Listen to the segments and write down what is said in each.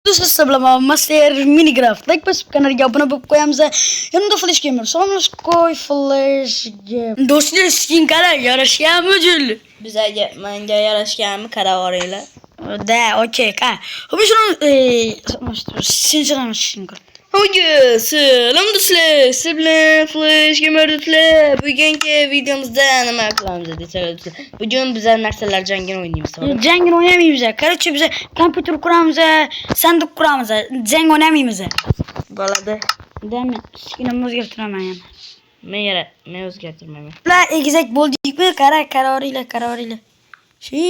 Sizlar bilan Master Minecraft like bosib kanalga obuna bo'lib qo'yamiz. Endi Flash Gamer sonimiz qo'y Flash Gamer. Do'stlar, sizga qara yarashganmi jul? Bizga menga yarashganmi qaravoringlar. Da, okey, qa. Bu shuni sinchiramishing. Oga, selam do'stlar. Siz bilan Flash Gamer do'stlar. Bugungi videomizda nima qilamiz desanglar. Bugun biz narsalar jangini o'ynaymiz. Jangni o'ynamaymiz. Qarachi biz kompyuter quramiz, sandiq quramiz. Jang o'ynamaymiz. Bo'ladi. Dami, skinimni o'zgartiraman yana. Men o'zgartirmayman. Ular egizak bo'ldikmi? Qaroringlar. Shi.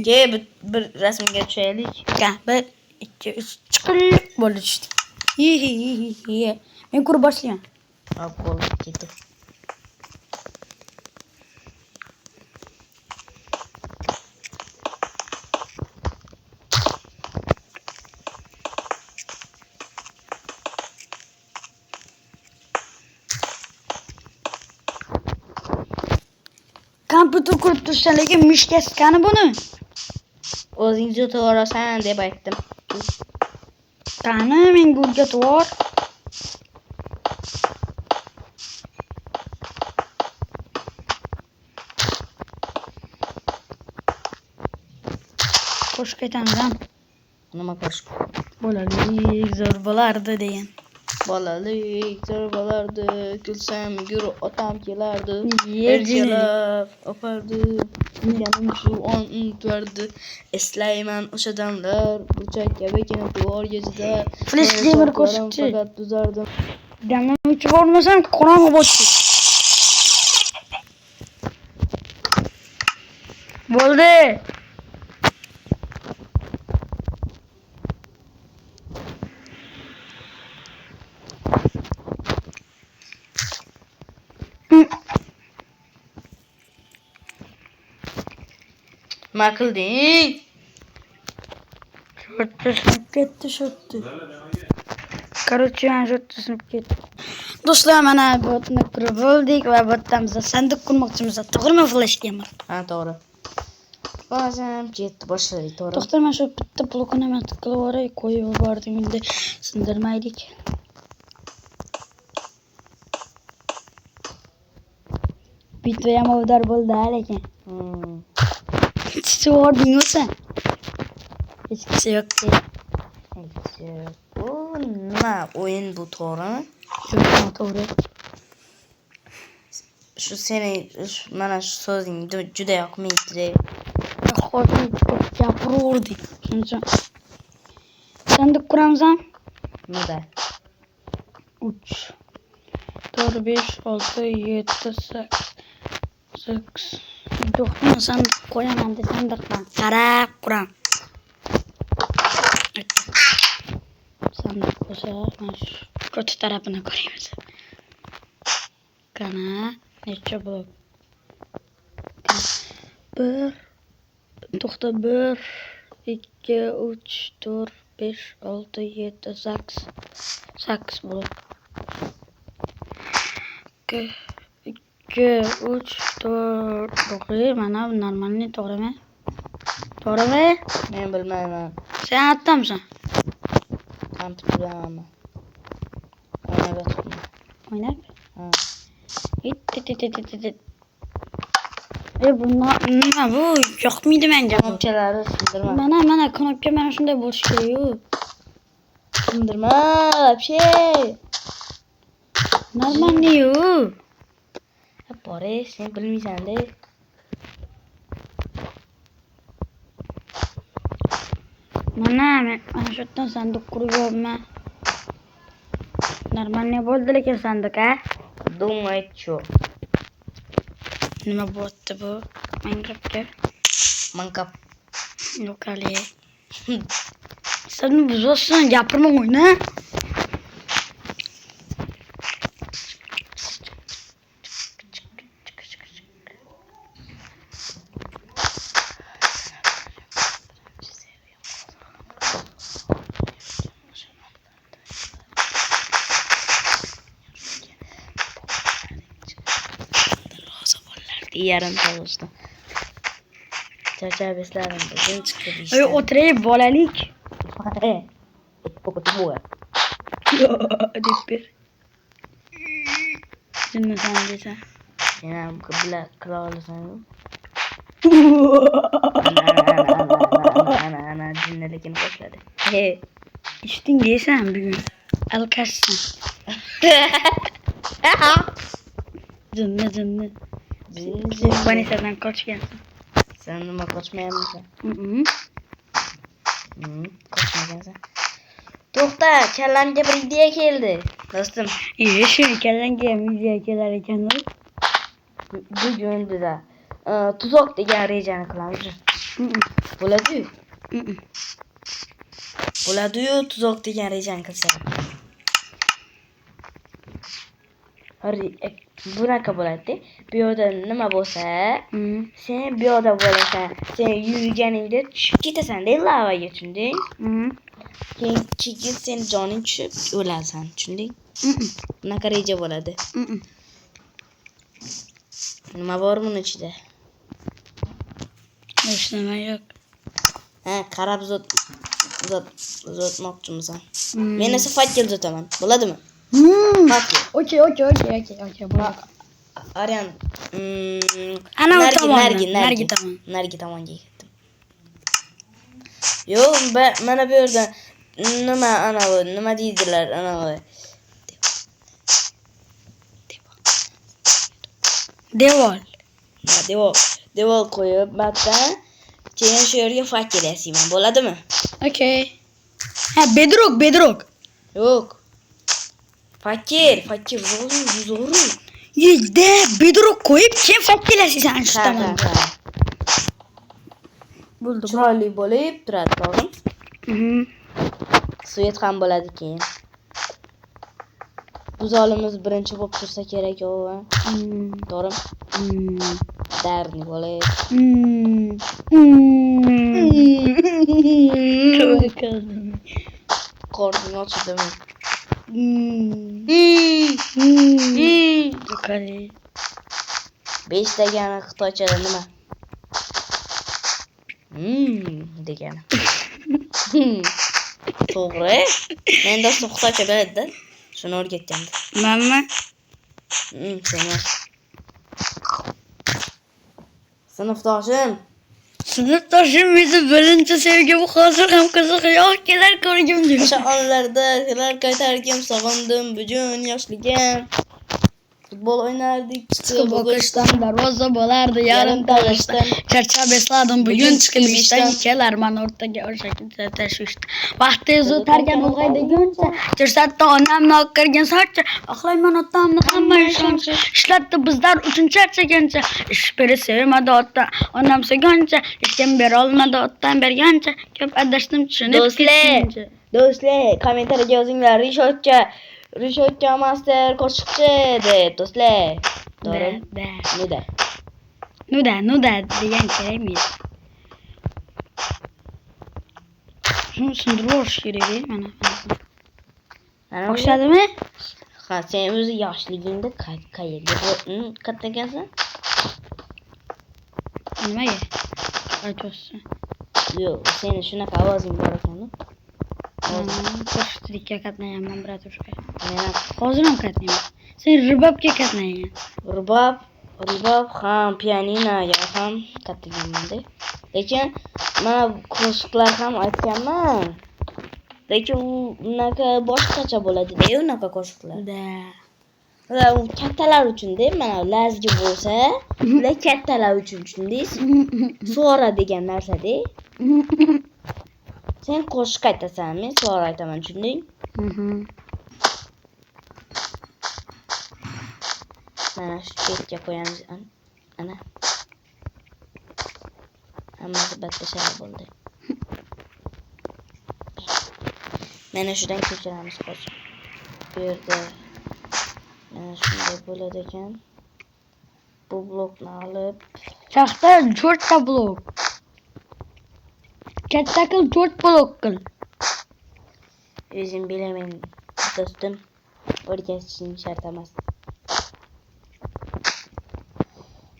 Ke bir rasmga tushaylik. Qa, 1 2 3 chiqilib bo'ldi tushdi. Men ko'rib boshlayman. Hop, bo'ldi, ketdi. Kompyuter qurib tursan, lekin mishga skani buni. O'zingiz o'tirasan deb aytdim. Qani menga o'rgatib bor. Qo'shib ketamiz ham. Nima qo'shib? Bolalik zo'r bo'lardi degan. Bolalik zo'r bo'lardi, kulsam yur otam kelardi, Yerjini erkalab opardi, yeganim shu on unutvardi, eslayman o'sha damlar, burchak kabagina devor yuzida, Flash Gamer ko'rsatchi. faqat tuzardim. Damni o'chib olmasam qorong'i bo'ldi. Bo'ldi. Nima qilding? Shortdi. Короче, men shortdi ketdi. Do'stlar, mana botni qurib oldik va botdan biz sandiq qurmoqchimiz. To'g'rimi Flash Gamer? Ha, to'g'ri. Ba'zan ketdi boshlaydi, to'g'ri. To'xtar, men shu bitta blokni nima qilib yuboray, qo'yib yubordim endi sindirmaylik. Bitta ham ovdar bo'ldi lekin. Hech ording o'sa. Hech kimsa yo'q. Bu nima o'yin bu, to'g'rimi? Yo'q, to'g'ri. Shu seni mana shu so'zing juda yoqmaydi. Hozir gapiraverdik. Shuncha. Sandiq quramiz ham? Nima? 3 4 5 6 7 8 Do'xtirni sandiq qo'yaman deb sandiqdan qarab quram. Sandiq bo'lsa, mana shu ko'cha tarafini ko'ramiz. Qana, necha blok? 1 to'xta 1 2 3 4 5 6 7 8 blok. 2 3 4 to'g'ri, mana normalniy to'g'rimi? To'g'rimi? Men bilmayman. Sen aytdimsan. Kompyuterdaman. O'ynab? Ha. Bu nima bu? Yoqmaydi menga. Knopkalari sindirma. Mana knopka mana shunday bo'lishi kerak-ku. Sindirma, вообще. Normalniy-ku. Bore, sen bilmaysan-da. Mana men shu yerdan sandiq qurib yuborman. Normalniy bo'ldi lekin sandiq, a? Думает, что. Nima bo'pti bu? Minecraftga. Mankap. Yo'q hali. Sen buzossan, gapirma o'yna. Yarim tavusda. Charchab eslarim. Bugun chiqdi Ey ishdan. o'tirib bolalik. O'qitib bo'y. Deb ber. Jinni san desa. Sen ham qibla qila olasan-ku. Ana jinniligini boshladi. İçtin deysen bugün. Alkaşsın. Cınlı. Bana senden kaç gelsin. Sen nima qochmayapmisan? Qochmagansan. To'xta, kallamga bir ideya keldi. Do'stim, Shu kalanga video kelar ekan. bugun biza tuzoq degan rejani qilamiz. Bo'ladi-yu. Bo'ladi-yu, tuzoq degan rejani qilsak. Bunaqa bo'ladi. Bu yerda nima bo'lsa, sen bu yerda bo'lasan. Sen yurganingda tushib ketasan-da lavaga, tushunding? Keyin sen joning tushib o'lasan, tushunding? Bunaqa reja bo'ladi. Nima bor buni ichida? Hech nima yo'q. Ha, qarab zotmoqchimisan. Men esa fakkel zotaman. Bo'ladimi? Fakkel. Okey. Bo'ladi. Aryan, Ana nargi tomon. Nargi tomonga ketdim. Yo'q, mana bu yerda nima deydilar, Devor. Devor qo'yib, batdan keyin shu yerga fakkel yasayman. Bo'ladimi? Okey. Ha, bedrock. Yo'q. Fakkel, zo'r. Yedde bedrock koyup keyin fakkelasisan shu tomon. Bo'ldi. Chiroyli bo'lib turadi, to'g'rimi? Svet ham bo'ladi keyin. Buzolimiz birinchi bo'lib tursa kerak o'g'lim. To'g'rimi? Darni bo'lib. Qorning ochildimi? Qani. 5 degani xitoychada nima? Degani. To'g'ri. Men do'stim xitoycha biladi-da. Shuni o'rgatgandim. Mamma. Sen. Sinfdoshim. Sinfdoshim bizni birinchi sevgi bu hozir ham qiziq yoshlar ko'rgim keldi. O'sha onlarda hilar qaytargim, sog'indim bugun yoshligim. Futbol o'ynardik, Chiqib o'qishdan darvoza bo'lardi yarim tag'ishdan. Charchab esladim bugun chiqib ishdan kelar man o'rtaga o'sha tashvishda. Vaqtingiz o'targan ulg'aydiguncha, tirsatda onamni oqqirgan sochcha, oqlayman otamni hamma ishonchi. Ishlatdi bizlar uchun charchagancha, ish beri sevmadi ota, onam sevgancha, hech kim bera olmadi otdan bergancha, ko'p adashdim tushunib ketgancha. Do'stlar, kommentariyaga yozinglar, Rishotcha master qo'shiqchi deb do'stlar. To'g'rimi? Nuda degan kerakmi? Shuni sindirib kerak mana. O'xshadimi? Ha, sen o'zi yoshligingda qayerga qatnagansan? Nimaga? Aytasiz. Yo'q, seni shunaqa ovozing bor ekan-ku. Qo'shiqchilikka qatnaganman, bratushka. Hozir ham qatnayman. Sen ribobga qatnagan. Ribop ham, pianinoga ham qatnaganman-da. Lekin mana qo'shiqlar ham aytganman. Lekin u unaqa boshqacha bo'ladi-da, unaqa qo'shiqlar. Va u kattalar uchun-da, mana lazgi bo'lsa, ular kattalar uchun, tushundingiz? So'ra degan narsa-da. Sen qo'shiq aytasan, men so'ra aytaman, tushunding? Mana shu chetga qo'yamiz. Ana. Hammasi battashara bo'ldi. Mana shundan ko'chiramiz hozir. Bu yerda mana shunday bo'ladi ekan. Bu blokni olib, Shaxta 4 ta blok. Katta qil 4 blok qil. o'zim bilaman do'stim. O'rgatishing shart emas.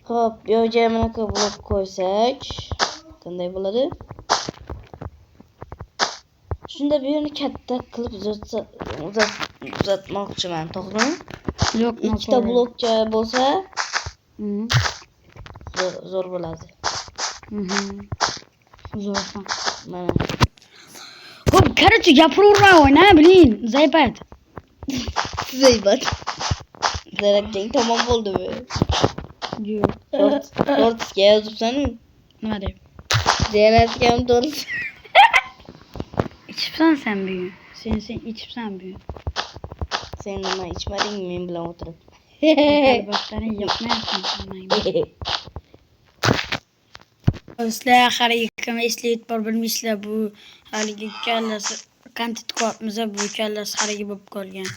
Xo'p, bu yerga bunaqa blok qo'ysak, qanday bo'ladi? Shunda bu yerni katta qilib uzatmoqchiman, to'g'rimi? Yo'q, Ikkita blokcha bo'lsa zo'r bo'ladi. Zo'r. Mana. Hop, короче, gapiravera o'yna, bilin, Zaybat. Zaybat. Zarakchang tamom bo'ldimi? Yo'q. Shortsga yozibsan-ku. Nima deb? Zaynatga ham to'g'ri. İçipsan sen büyü. Sen içipsan büyü. Sen nima ichmadingmi men bilan o'tirib? Albattani yapmayapsan sen. Sizlar hali kim eslayib bor bilmaysizlar bu haligi kallasi kontent ko'pmiz bu kallasi haligi bo'lib qolgan.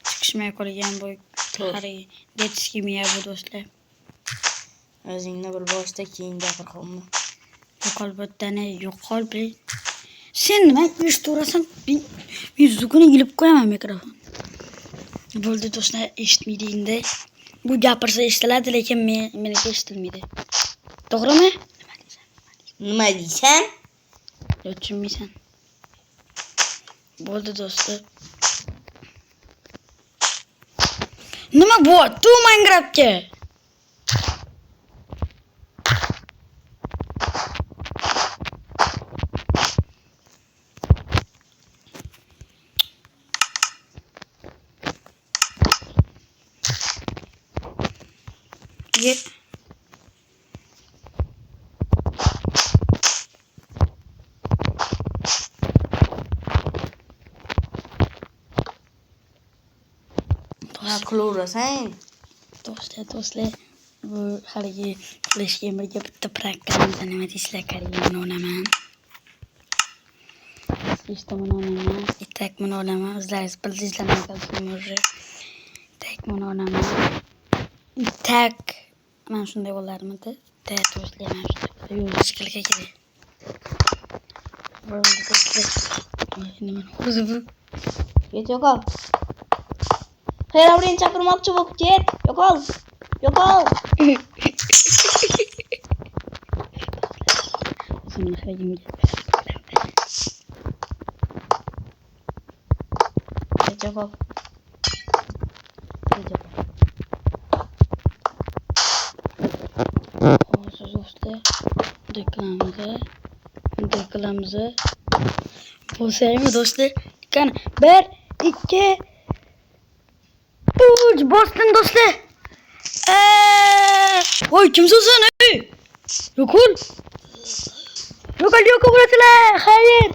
Chiqishmay qolgan bu haligi detskimiya bu do'stlar. O'zingni bir boshda keyin gapirxonmi? Yo'qol bo'tdani yo'qol bil. Sen nima ish to'rasan? Men yuzukuni ilib qo'yaman mikrofon. Bo'ldi do'stlar, eshitmaydi endi. Bu gapirsa eshitiladi, lekin meniki eshitilmaydi. To'g'rimi? Nima deysan? Yo'q, tushunmaysan. Bo'ldi do'stlar. Nima bu? Tu Minecraftga. Ye. Ha, qilaverasan. Do'stlar, bu haligi Flash Gamer'ga bitta prank qilamiz, nima deysizlar? Qarang, o'ynaman. İşte bunu oynama. İtek bunu oynama. Özleriz. Bildizler ne kalsın. İtek bunu oynama. İtek. Ben şunu da olarım da. Tek özleyemem. Yol çıkılık ekili. Burada dostlar. Şimdi ben kuzu bu. Git yo'qol. Xayravrin chaqirmoqchi bo'lib ket. Yo'qol. Yo'qol. Şimdi xayrım Yo'qol. Dostlar. Deklamızı. Bu sayımı dostlar. Kan 1, 2, 3 bastın dostlar. Oy kimsin sen? Yok ol. Yok burası la. Hayır.